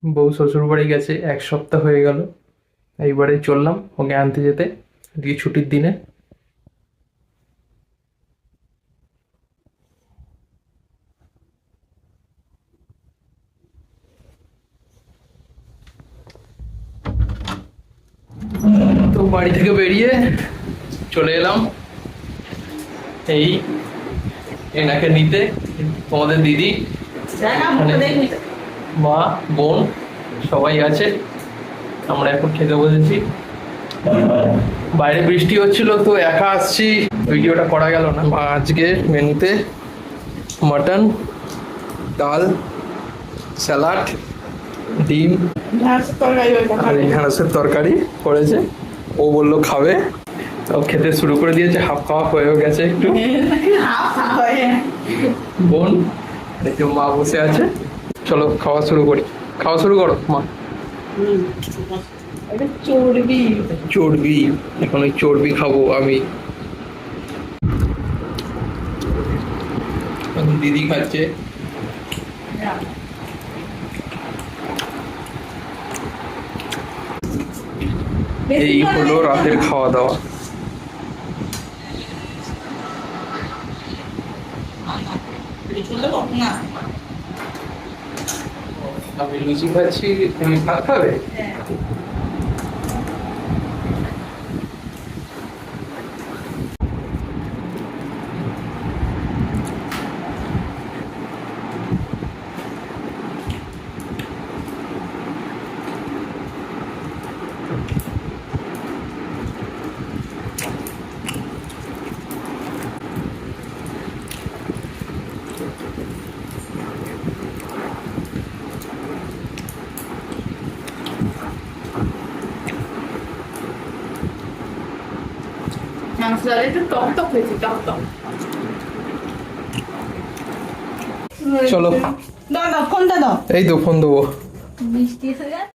বউ শ্বশুর বাড়ি গেছে, 1 সপ্তাহ হয়ে গেল। এইবারে চললাম ওকে আনতে যেতে, আজকে ছুটির দিনে। তো বাড়ি থেকে বেরিয়ে চলে এলাম এই এনাকে নিতে। তোমাদের দিদি, মা, বোন সবাই আছে। আমরা এখন খেতে বসেছি। বাইরে বৃষ্টি হচ্ছিল তো একা আসছি, ভিডিওটা করা গেল না। আজকে মেনুতে মাটন, ডাল, স্যালাড, ডিম আর এই ঢ্যাঁড়সের তরকারি করেছে। ও বললো খাবে, তো খেতে শুরু করে দিয়েছে। হাফ খাওয়া হয়েও গেছে একটু। বোন দেখো, মা বসে আছে। চলো খাওয়া শুরু করি। খাওয়া শুরু করো মা। চর্বি, এখন ওই চর্বি খাবো আমি। দিদি খাচ্ছে। এই হলো রাতের খাওয়া দাওয়া। আমি লুচি খাচ্ছি, তুমি ভাত খাবে? একটু টক টক হয়েছে, টক টক। চলো দাও দাও, ফোনটা দাও। এই তো ফোন দেবো। মিষ্টি হয়ে